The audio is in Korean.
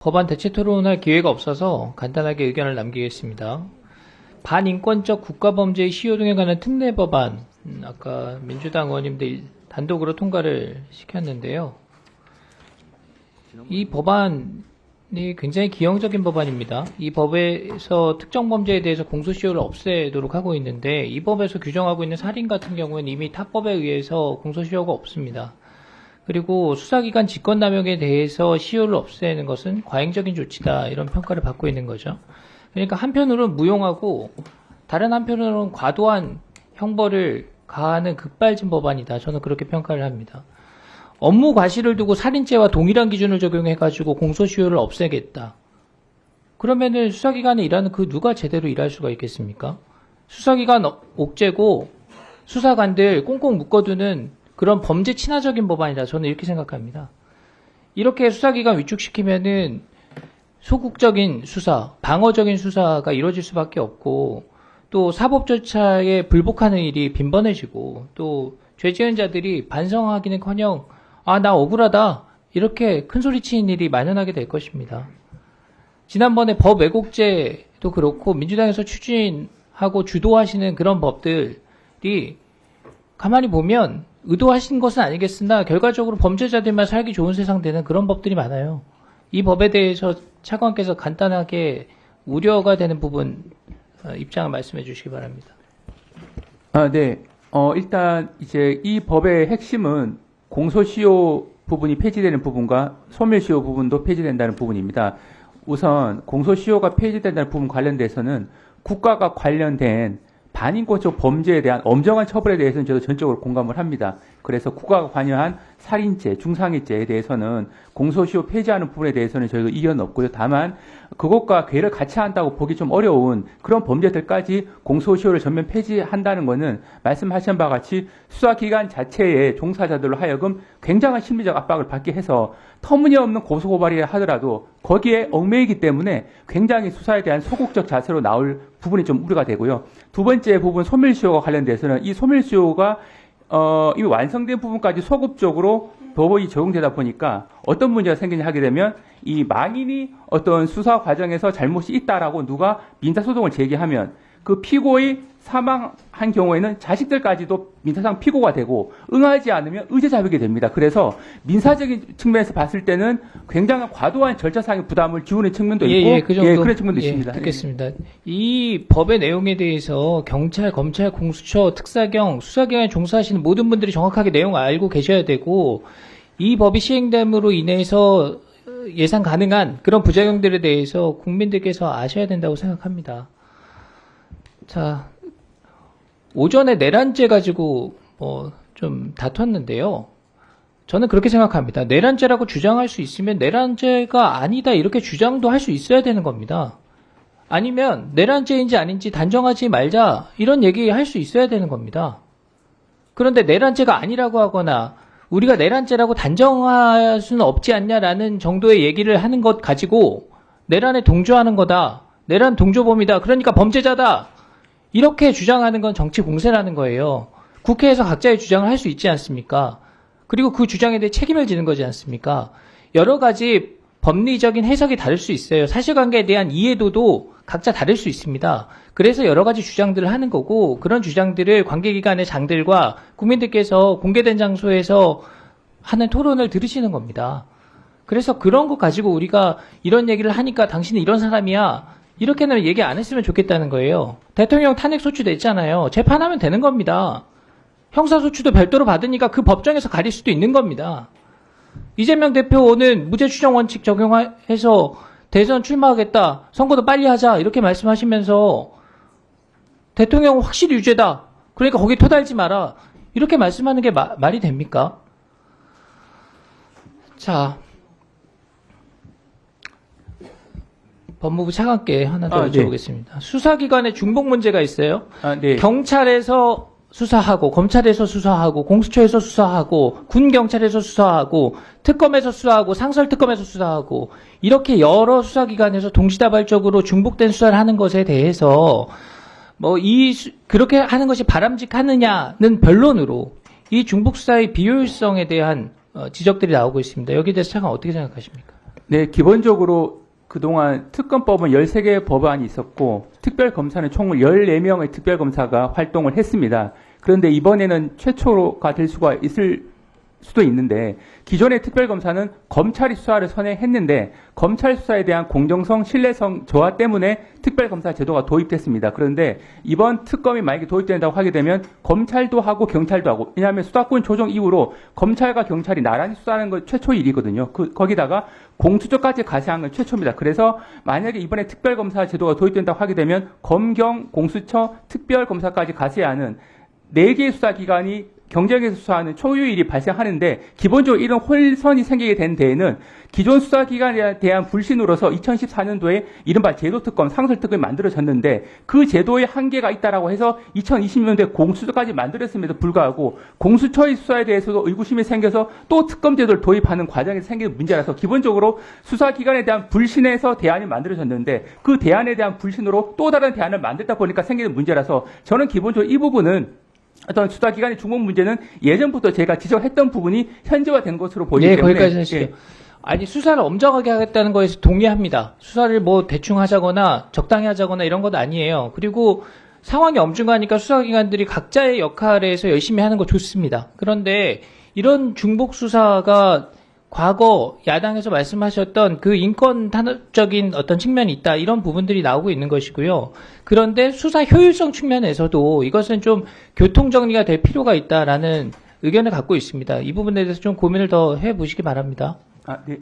법안 대체 토론할 기회가 없어서 간단하게 의견을 남기겠습니다. 반인권적 국가범죄의 시효 등에 관한 특례 법안, 아까 민주당 의원님들 단독으로 통과를 시켰는데요. 이 법안이 굉장히 기형적인 법안입니다. 이 법에서 특정 범죄에 대해서 공소시효를 없애도록 하고 있는데, 이 법에서 규정하고 있는 살인 같은 경우는 이미 타법에 의해서 공소시효가 없습니다. 그리고 수사기관 직권남용에 대해서 시효를 없애는 것은 과잉적인 조치다, 이런 평가를 받고 있는 거죠. 그러니까 한편으로는 무용하고 다른 한편으로는 과도한 형벌을 가하는 급발진 법안이다, 저는 그렇게 평가를 합니다. 업무 과실을 두고 살인죄와 동일한 기준을 적용해가지고 공소시효를 없애겠다. 그러면은 수사기관에 일하는 그 누가 제대로 일할 수가 있겠습니까? 수사기관 옥죄고 수사관들 꽁꽁 묶어두는 그런 범죄 친화적인 법안이다, 저는 이렇게 생각합니다. 이렇게 수사기관 위축시키면은 소극적인 수사, 방어적인 수사가 이루어질 수밖에 없고, 또 사법 절차에 불복하는 일이 빈번해지고, 또 죄지은 자들이 반성하기는커녕 나 억울하다, 이렇게 큰소리치는 일이 만연하게 될 것입니다. 지난번에 법 왜곡죄도 그렇고 민주당에서 추진하고 주도하시는 그런 법들이 가만히 보면 의도하신 것은 아니겠으나 결과적으로 범죄자들만 살기 좋은 세상 되는 그런 법들이 많아요. 이 법에 대해서 차관께서 간단하게 우려가 되는 부분 입장을 말씀해 주시기 바랍니다. 네. 일단 이제 이 법의 핵심은 공소시효 부분이 폐지되는 부분과 소멸시효 부분도 폐지된다는 부분입니다. 우선 공소시효가 폐지된다는 부분 관련돼서는 국가가 관련된 반인권적 범죄에 대한 엄정한 처벌에 대해서는 저도 전적으로 공감을 합니다. 그래서 국가가 관여한 살인죄, 중상해죄에 대해서는 공소시효 폐지하는 부분에 대해서는 저희도 이견 없고요. 다만 그것과 괴를 같이 한다고 보기 좀 어려운 그런 범죄들까지 공소시효를 전면 폐지한다는 것은 말씀하신 바와 같이 수사기관 자체의 종사자들로 하여금 굉장한 심리적 압박을 받게 해서 터무니없는 고소고발이라 하더라도 거기에 얽매이기 때문에 굉장히 수사에 대한 소극적 자세로 나올 부분이 좀 우려가 되고요. 두 번째 부분 소멸시효가 관련돼서는 이 소멸시효가 이미 완성된 부분까지 소급적으로 법이 적용되다 보니까 어떤 문제가 생기냐 하게 되면 이 망인이 어떤 수사 과정에서 잘못이 있다라고 누가 민사소송을 제기하면 그 피고의 사망한 경우에는 자식들까지도 민사상 피고가 되고 응하지 않으면 의제자백이 됩니다. 그래서 민사적인 측면에서 봤을 때는 굉장히 과도한 절차상의 부담을 지우는 측면도 있고 그 정도, 그런 측면도 있습니다. 듣겠습니다. 이 법의 내용에 대해서 경찰, 검찰, 공수처, 특사경, 수사기관에 종사하시는 모든 분들이 정확하게 내용을 알고 계셔야 되고, 이 법이 시행됨으로 인해서 예상 가능한 그런 부작용들에 대해서 국민들께서 아셔야 된다고 생각합니다. 자, 오전에 내란죄 가지고 좀 다퉜는데요. 저는 그렇게 생각합니다. 내란죄라고 주장할 수 있으면 내란죄가 아니다, 이렇게 주장도 할 수 있어야 되는 겁니다. 아니면 내란죄인지 아닌지 단정하지 말자, 이런 얘기 할 수 있어야 되는 겁니다. 그런데 내란죄가 아니라고 하거나 우리가 내란죄라고 단정할 수는 없지 않냐라는 정도의 얘기를 하는 것 가지고 내란에 동조하는 거다, 내란 동조범이다, 그러니까 범죄자다, 이렇게 주장하는 건 정치 공세라는 거예요. 국회에서 각자의 주장을 할 수 있지 않습니까? 그리고 그 주장에 대해 책임을 지는 거지 않습니까? 여러 가지 법리적인 해석이 다를 수 있어요. 사실관계에 대한 이해도도 각자 다를 수 있습니다. 그래서 여러 가지 주장들을 하는 거고, 그런 주장들을 관계기관의 장들과 국민들께서 공개된 장소에서 하는 토론을 들으시는 겁니다. 그래서 그런 거 가지고 우리가 이런 얘기를 하니까 당신은 이런 사람이야, 이렇게는 얘기 안 했으면 좋겠다는 거예요. 대통령 탄핵 소추 냈잖아요. 재판하면 되는 겁니다. 형사소추도 별도로 받으니까 그 법정에서 가릴 수도 있는 겁니다. 이재명 대표는 무죄 추정 원칙 적용해서 대선 출마하겠다, 선거도 빨리 하자, 이렇게 말씀하시면서 대통령은 확실히 유죄다, 그러니까 거기 토달지 마라, 이렇게 말씀하는 게 말이 됩니까? 자, 법무부 차관께 하나 더 여쭤보겠습니다. 네. 수사기관에 중복 문제가 있어요. 네. 경찰에서 수사하고, 검찰에서 수사하고, 공수처에서 수사하고, 군경찰에서 수사하고, 특검에서 수사하고, 상설특검에서 수사하고, 이렇게 여러 수사기관에서 동시다발적으로 중복된 수사를 하는 것에 대해서 그렇게 하는 것이 바람직하느냐는 변론으로 이 중복 수사의 비효율성에 대한 지적들이 나오고 있습니다. 여기에 대해서 차관 어떻게 생각하십니까? 네, 기본적으로 그동안 특검법은 13개의 법안이 있었고 특별검사는 총 14명의 특별검사가 활동을 했습니다. 그런데 이번에는 최초가 될 수가 있을 수도 있는데 기존의 특별검사는 검찰이 수사를 선행했는데 검찰 수사에 대한 공정성, 신뢰성 저하 때문에 특별검사 제도가 도입됐습니다. 그런데 이번 특검이 만약에 도입된다고 하게 되면 검찰도 하고 경찰도 하고, 왜냐하면 수사권 조정 이후로 검찰과 경찰이 나란히 수사하는 건 최초 일이거든요. 거기다가 공수처까지 가세한 건 최초입니다. 그래서 만약에 이번에 특별검사 제도가 도입된다고 하게 되면 검경, 공수처, 특별검사까지 가세하는 4개의 수사기관이 경쟁에서 수사하는 초유일이 발생하는데, 기본적으로 이런 혼선이 생기게 된 데에는 기존 수사기관에 대한 불신으로서 2014년도에 이른바 제도특검, 상설특검이 만들어졌는데 그 제도에 한계가 있다라고 해서 2020년도에 공수처까지 만들었음에도 불구하고 공수처의 수사에 대해서도 의구심이 생겨서 또 특검 제도를 도입하는 과정에서 생기는 문제라서 기본적으로 수사기관에 대한 불신에서 대안이 만들어졌는데 그 대안에 대한 불신으로 또 다른 대안을 만들다 보니까 생기는 문제라서 저는 기본적으로 이 부분은 어떤 수사기관의 주목 문제는 예전부터 제가 지적했던 부분이 현재화된 것으로 보이기 네, 때문에 거기까지 하시죠. 예. 아니, 수사를 엄정하게 하겠다는 거에서 동의합니다. 수사를 뭐 대충 하자거나 적당히 하자거나 이런 건 아니에요. 그리고 상황이 엄중하니까 수사기관들이 각자의 역할에서 열심히 하는 거 좋습니다. 그런데 이런 중복 수사가 과거 야당에서 말씀하셨던 그 인권 탄압적인 어떤 측면이 있다, 이런 부분들이 나오고 있는 것이고요. 그런데 수사 효율성 측면에서도 이것은 좀 교통정리가 될 필요가 있다라는 의견을 갖고 있습니다. 이 부분에 대해서 좀 고민을 더 해보시기 바랍니다. 네.